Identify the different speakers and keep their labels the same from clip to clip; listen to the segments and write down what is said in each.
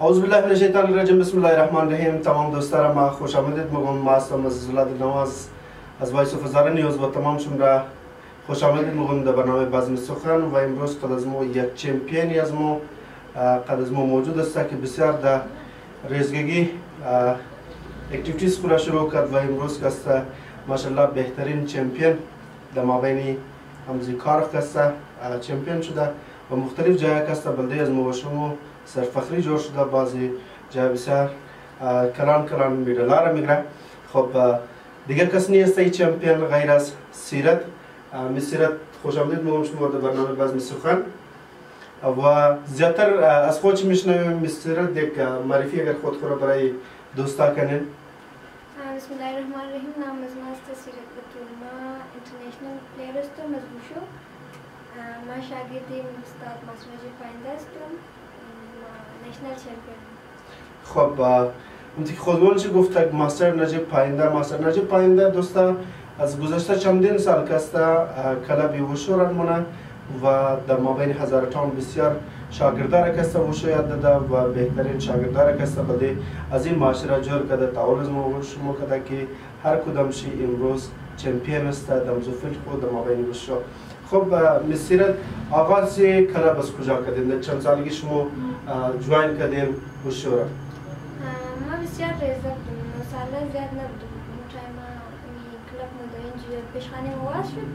Speaker 1: اعوذ بالله من الشیطان الرجیم بسم الله الرحمن الرحیم. تمام دوستان ما خوش آمدید. ما هستم از ولاد نواز از وایس اف هزار نیوز و تمام شما خوش آمدید میگم در برنامه بزم سخن و امروز قد از ما یک چمپیونی از ما قد از ما موجود است که بسیار در ریزگی اکتیویتیز خود شروع کرد و امروز است ماشاءالله بهترین چمپیون در مابین همزی کار است چمپیون شده و مختلف جای است بلده از ما و شما سرفخری جور شده بعضی جای بسیار کلان میدلا را میگیره. خب دیگر کس نیست ای چمپیون غیر از سیرت. سیرت خوش آمدید میگم شما در برنامه بزم سخن و زیادتر از خود میشنویم. سیرت یک معرفی اگر خود را برای دوستا کنین.
Speaker 2: بسم الله الرحمن الرحیم. نام از ما است سیرت بطول. ما انترنشنل پلیر هستم از بوشو. ما شاگرد استاد ماستر نجیب پاینده هستم. نشنل چمپیون.
Speaker 1: خب اون که خودمون چی گفت ماستر نجیب پاینده دوستا از گذشته چندین سال کسته کلب وشو رنمونه و در مابین هزارتان بسیار شاگردار کسته وشو یاد داده و بهترین شاگردار کسته بده از این معاشره جور کده تاول از ما شما کده که هر کدام شی امروز چمپیون است در زوفیل خود در مابین وشو. خب مسیرت آغاز کلب از کجا کردین؟ چند سالگی شما جوین کردین وشو را؟
Speaker 2: ما بسیار ریزه بودم. 9 ساله زیاد نبودم. کلاب در اینجا پیشخانه مواز شد.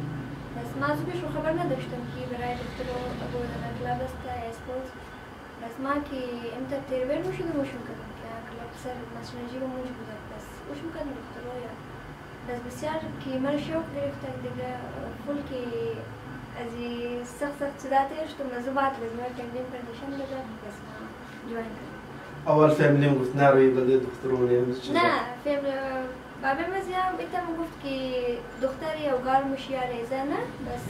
Speaker 2: بس ما از پیش خبر نداشتم که برای دکتر بود در کلاب است اسپورت. بس ما که امتى تربیر میشدم وشم کردم که کلاب سر ماستر نجیب موجود بود. بس وشم کردم دکتر یا بس بسیار که من شوق گرفت دیگه فول که از سخت شداتی شدم از بعد لازم تمرین پرداشتم دیگه بس ما جوین کردم.
Speaker 1: اول فامیلی گفت نروی بده دکترونه
Speaker 2: نه فامیلی بابا مزیار بیتم گفت که دختری او گار مشیار ایزنه بس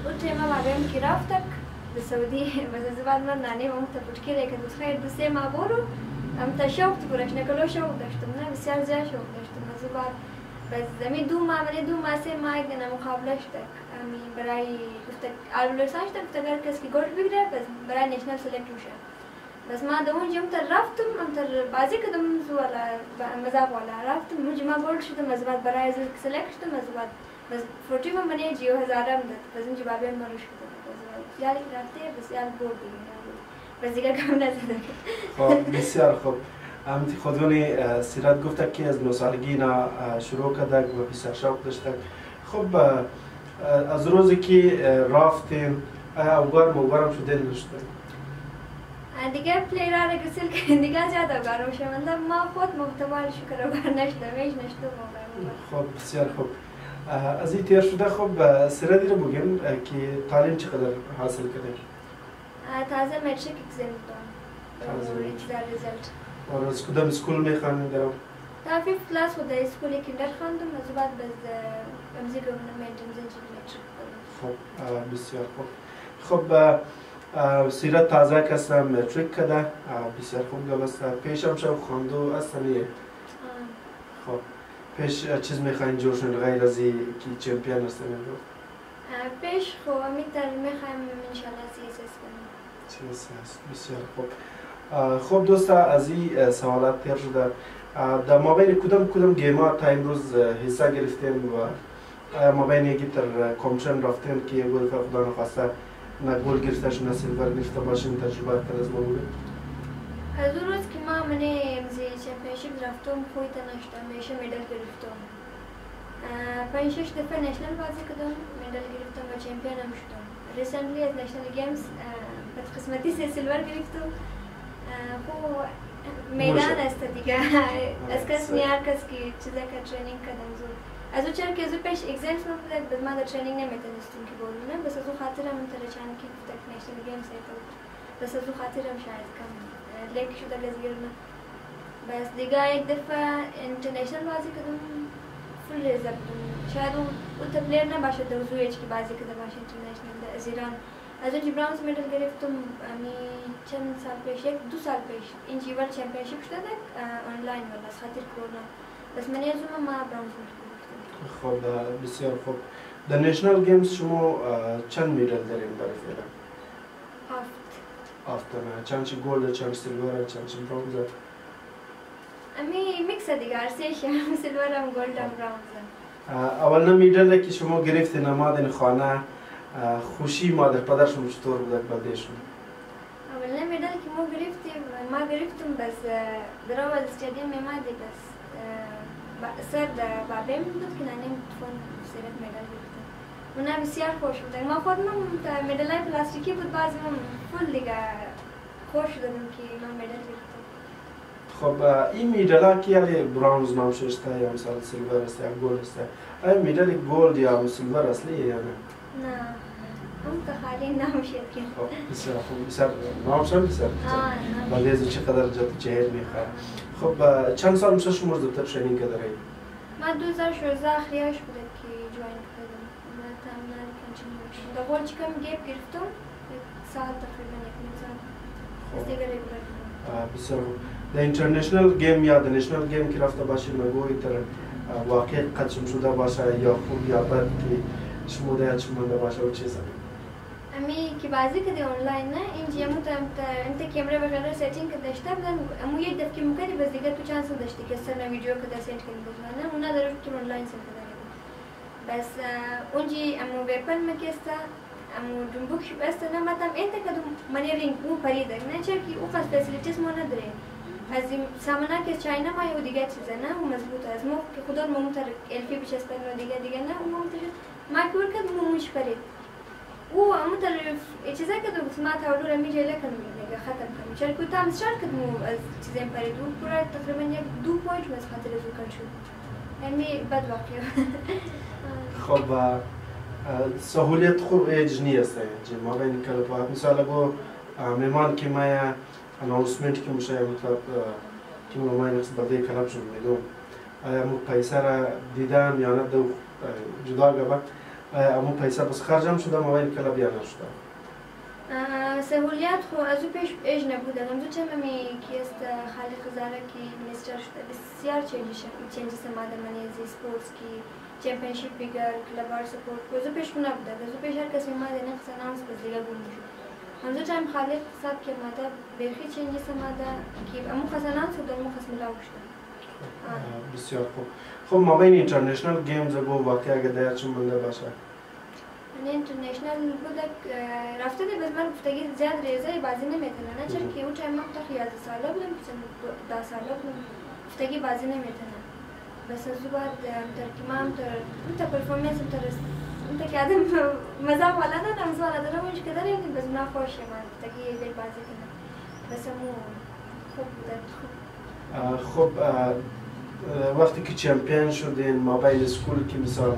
Speaker 2: اوتی ما بابام کی رفتک به سعودی بس از بعد من نانی و متفکر که دوست خیر دوست ما برو ام تشوق تبرش نکلو شوق داشتم نه بسیار زیاد شوق داشتم از بعد بس زمین دو ما سه ماه دیگه مقابله شدک امی برای گفت آلبولساش تک اگر کسی گل بگیره بس برای نشنال سلکت میشه. بس ما ده اونجا رفتم بازی کردم ولا مذاق ولا رفتم اونجا ما گل شدم از بعد برای سلکت شدم از بعد بس فورتی من بنی جیو هزارم داد بس اونجا بابا مرا شدم بس یالی رفته بس یال گل بس دیگه کم نزدم.
Speaker 1: خب بسیار خوب. امتی خودونی سیرت گفت که از 9 سالگی نا شروع کرده و بسیار شوق داشته. خب از روزی که رفتیم اوگارم شدین نشده؟
Speaker 2: دیگه پلیرها را گسیل که دیگه زیاد اوگارم شدم. ما خود محتمل شکر اوگار نشدم ایش نشدم اوگار.
Speaker 1: خب بسیار خوب. از این تیر شده خب سیرتی رو بگیم که تعلیم چقدر حاصل کرده؟
Speaker 2: تازه متریک اگزم دادم. ریزالت.
Speaker 1: و از کدام اسکول میخوانید درم؟
Speaker 2: تا 5th کلاس خود اسکولی کندر خواندم از بعد باز امزی گورنمنت امزی متریک دادم.
Speaker 1: خب بسیار خوب. خب سیرت تازه کسا متریک کده بسیار خوب درست. پیش هم شو خواندو اصلیه. خب پیش چیز میخواین جور شد غیر از که چمپیون هستن امروز؟
Speaker 2: پیش خب میخوایم انشالله CSS کنیم.
Speaker 1: CSS بسیار خوب. خب دوستا از این سوالات تیر شده. در مابین کدام گیما تا امروز حصه گرفتین و مابین یکی تر کامپیشن رفتین که یه گل خدا نخواسته نه گل گرفتش نه سیلور گرفته باشین تجربه کرد از ما بوده؟
Speaker 2: از اون روز که ما منی امزی چمپیونشیپ رفتم خویت نشدم میشه مدال گرفتم. 5-6 دفعه نشنل بازی کردم مدال گرفتم و چمپیون هم شدم. ریسنتلی از نشنل گیمز بد قسمتی سیلور گرفتم. خو میدان است دیگه از کس نیار کس که چیزا که ترینینگ کردم زود از اون چرا که از اون پیش اگزامس می‌بود بعد ما در ترینینگ نمیتونستیم که بولیم بس از اون خاطرم ترچان که گفتم نشنل گیمز ایتون بس از اون خاطرم شاید کم لیک شده لازگیرنا بس دیگه یک دفعه اینترنشنال بازی کردم فول ریزه بودم شاید اون تپلیر نباشه دوزویش که بازی کرده باشه اینترنشنال از ایران از اون برانز مدال گرفتم امی چند سال پیش 2 سال پیش این ورلد چمپیونشیپ شده آنلاین ولی از خاطر کرونا بس من از اون ما برانز مدال گرفتم.
Speaker 1: خب بسیار خوب. در نشنال گیمز شما چند مدال دارین برای فعلا؟ آفتانه چند گلد چند سیلور چند برونز
Speaker 2: امی میکس دیگه ارسیش سیلور هم گلد هم برونز
Speaker 1: اول میدل که شما گرفتین آمدین خانه خوشی مادر پدر شما چطور بود بلدیشون
Speaker 2: اول میدل که ما گرفتم بس در اول استادیوم میمادی بس سر بابیم بود که نانیم تفون سرت میدل گرفتم اونا بسیار خوش بود ما خودم میدلای پلاستیکی بود بعضی من فول دیگه خوش دادم که من میدل گرفتم
Speaker 1: خب این میدلا که یعنی برونز نام شده یا مثلا سیلور است یا گلد است این میدل گلد یا سیلور اصلیه یا
Speaker 2: نه هم که خالی نام شد که
Speaker 1: خب بسیار خوب بسیار نام شد بسیار ولی از چقدر جهل میخواد خب چند سال میشه شما دفتر ترینینگ دارید
Speaker 2: من 2016 آخریش بوده که جوین کردم من تمام کنچینیو در حال چیکم گپ گرفتم یک سال تقریبا یک نیم سال از دیگه ریگولر
Speaker 1: بسیار خوب در اینترنشنال گیم یا در نشنال گیم که رفته باشید مگوی تر واقع قدشم شده باشه یا خوب یا بد که شما در یادشون مانده باشه و چیزا
Speaker 2: امی که بازی کردی آنلاین نه اینجا انت کامرا وغیره سیتینگ داشته بودن امو یک دفعه میکردی بس دیگه تو چانس داشتی که سر ویدیو که سیت کنی بودن اونا داره تو آنلاین سیت کنی بس اونجی امو ویپن مکستا امو دنبوک بس نه ماتم انت کدوم منیرینگ او پریده نه چرکی او خاص فسیلیتیز ما نداره از این سامانه که چاینا ما یه دیگه چیزه نه او مضبوط از ما که خدا ممتر الفی بچسب کنه دیگه نه او ممتر ما کور کد موش پرید او ممتر چیزا که دو ما تاولو را میجه لکن میگه ختم کنم چرا که تام شرط کد مو از چیزا پرید او پورا تقریبا یک 2 پوینت از خاطر از کار شد یعنی بد واقعه
Speaker 1: خب سهولیت خوب اجنی است جی ما بین کلاب مثلا با مهمان که ما اناونسمنت که میشه مطلب که ما نقص برده کلاب شد میدون مو پیسه را دیدم یا نه دو جدا گبا مو پیسه بس خرجم شده ما بین کلاب یا نشده
Speaker 2: سهولیت خو از او پیش اج نبوده هم دو چه می که است خالی خزاره که مینیستر شده بسیار چنجش ماده منی از اسپورتس کی چمپیونشیپ بیگر کلابار سپورت از او پیش نبوده از او پیش هر کسی ماده نقص نامس بس دیگه گم شد هم دو چه خالی حساب که ماده برخی چنجش ماده که امو خزانات شده امو خصم لاو شده
Speaker 1: بسیار خوب خب ما بین اینترنشنال گیمز گو واقعا اگه در چون بنده باشه
Speaker 2: من اینترنشنال بودک رفته ده بس من گفتگی زیاد ریزه بازی نمیتونه نه چرا که اون تایم من تا 11 ساله بودم که 10 ساله بودم گفتگی بازی نمیتونه بس از او بعد تر که من تا پرفورمنس تر انت که آدم مزاق والا ندارم زوالا دارم اونش که داره بس من خوشه من گفتگی یک بازی کنم بس امو خوب بوده
Speaker 1: خب وقتی که چمپیون شدین ما بین اسکول که مثلا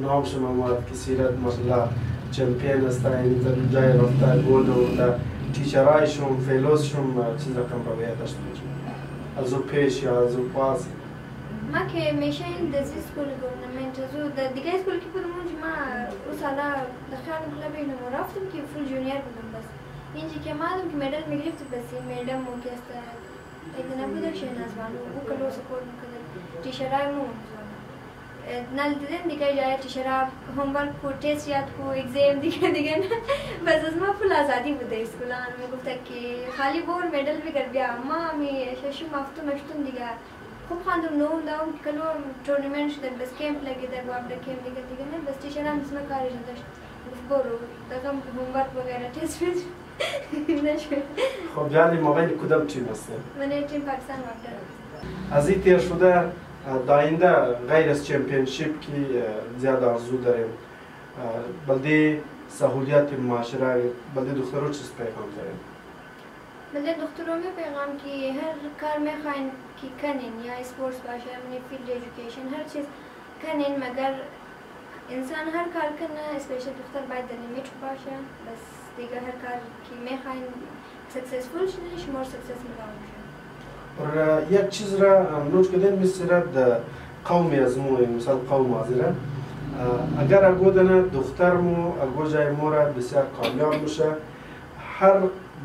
Speaker 1: نام شما مواد که سیرت مثلا چمپیون استاین در جای رفته گل و تیچرایشون فیلوزشون چیز رقم رویه داشته باشم از او پیش یا از او پاس
Speaker 2: ما که میشه این دزی اسکول گورنمنت از او دیگه اسکول که بودم اونجا ما او سالا دخیان کلابی نمو رفتم که فول جونیر بودم بس اینجا که مادم که مدل میگرفت بس این مدل مو که است ایده نبوده شه نزبانو او کلو سپورت میکنه تیشرای مو نال دیدم دیگه جای تیشرا هومورک کو تست یاد کو اگزام دیگه نه بس از ما فول آزادی بوده اسکولان میگفت که خالی بور مدل بگر بیا ما می ششم هفته مشتم دیگه خوب خواندم نو داوم کلو تورنمنت شده بس کمپ لگیده باب کمپ دیگه نه بس تیشرا مثل کاری نداشت گفت برو دادم هومورک وغیره تست نشد
Speaker 1: خب یعنی ما بین کدام تیم هستیم
Speaker 2: من تیم پاکستان وقت
Speaker 1: از این تیر شده داینده غیر از چمپیونشیپ که زیاد آرزو داریم بلده سهولیت معاشره بلده دخترو چیز پیغام داریم
Speaker 2: بلده دخترو می پیغام که هر کار میخواین که کنین یا اسپورتس باشه منی فیلد ایژوکیشن هر چیز کنین مگر انسان هر کار کنه اسپیشل دختر باید در لیمیت باشه بس دیگه هر کار که میخواین سکسسفول شدین شما سکسس میدونم
Speaker 1: اور یک چیز را نوٹ کردن مثل قومی از مو مثال قوم آزیره اگر اگو دنه دختر مو اگو جای مو را بسیار کامیاب میشه هر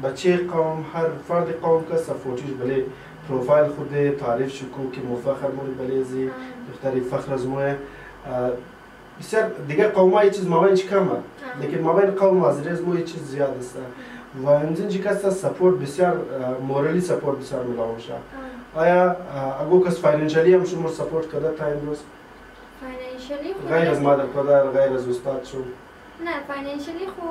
Speaker 1: بچه قوم هر فرد قوم که سفوتیش بله پروفایل خود تعریف شکو که مفخر موری بله زی دختری فخر از موه بسیار دیگه قوم ها یه چیز مابین کمه لیکن مابین قوم آزیره از مو یه چیز زیاد است و امروز کس سپورت بسیار مورالی سپورت بسیار میلاو میشه. آیا اگه کس فاینانشلی هم شما سپورت کرده تا امروز؟
Speaker 2: فاینانشلی خو
Speaker 1: غیر از مادر پدر، غیر از استاد شو؟
Speaker 2: نه فاینانشلی خو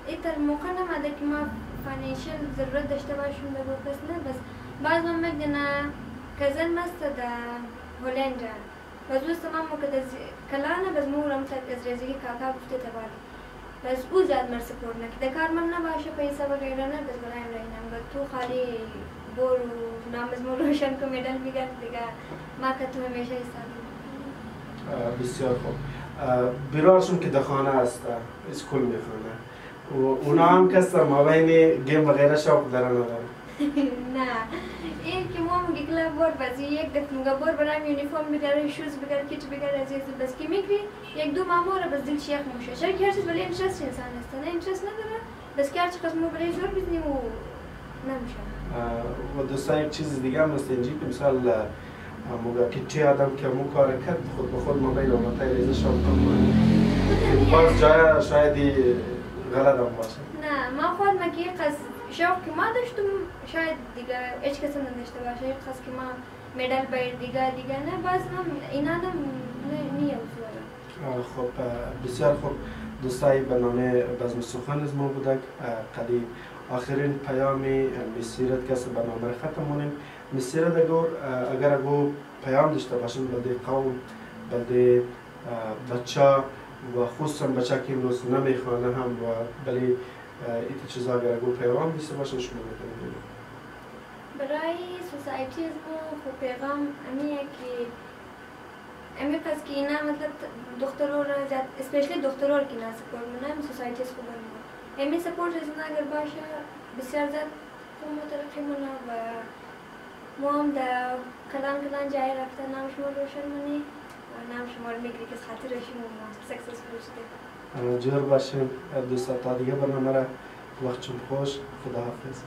Speaker 2: ایتر موقع نماده که ما فاینانشل ضرورت داشته باشیم در کس نه، بس بعض ما میگن کزن مست در هلند بس دوست ما مکد کلانه بس مورم تک از رزیگی کاکا گفته تبالی بس او زیاد مر سپورت نکده کار من نباشه پیسه وغیره نه بس برایم رینم و تو خالی بور و نامز روشن کو مدل میگن دیگه ما که تو همیشه ایستادیم.
Speaker 1: بسیار خوب. برارشون که در خانه است، اسکول میخوانه و اونا هم کس در مابین گیم وغیره شوق دارن ندارن؟
Speaker 2: نه این که ما میگه کلاب بور بس یک دفعه میگه بور برایم یونیفرم بگیره، شوز بگیره، کیت بگیره عزیز بس که میگی یک دو مامور بس دل شیخ میشه. چرا که هر چیز ولی اینترست انسان است، نه اینترست نداره بس که هر چیز مو برای زور بزنیم و نمیشه.
Speaker 1: و دوستا یک چیز دیگه هم مثل اینجی که مثال موقع که چه آدم که مو کار کرد خود به خود موبایل آماتای ریزه شد کنه باز جای شاید غلط هم باشه.
Speaker 2: نه ما خود ما که قصد شوق که ما داشتم شاید دیگه هیچ کسی نداشته باشه، یک قصد که ما مدال باید دیگه نه باز هم اینا هم نیه
Speaker 1: خب بسیار خوب دوستای برنامه بزم سخن از ما بودک قدیم آخرین پیامی مسیرت کس برنامه را ختم مونیم. مسیرت اگر اگو پیام داشته باشیم بلده قوم بلده بچه و خصوصا بچه که امروز نمیخوانه هم و بلی ایت چیزا اگر اگو پیغام داشته باشیم شما میتونید
Speaker 2: برای سوسایتی از ما خب پیغام امیه که امی پس که اینا مطلب دخترور زیاد اسپیشلی دخترور که نه سپورت منه امی سوسایتی از خوبه منه امی سپورت از من اگر باشه بسیار زیاد خوب مترقی منه و ما هم در کلان جای رفته نام شما روشن منی و نام شما رو میگری که خاطر رشیم و ما سکسسفول شده
Speaker 1: جور باشیم دوستا تا دیگه برنامه را وقت خوش خدا حافظ.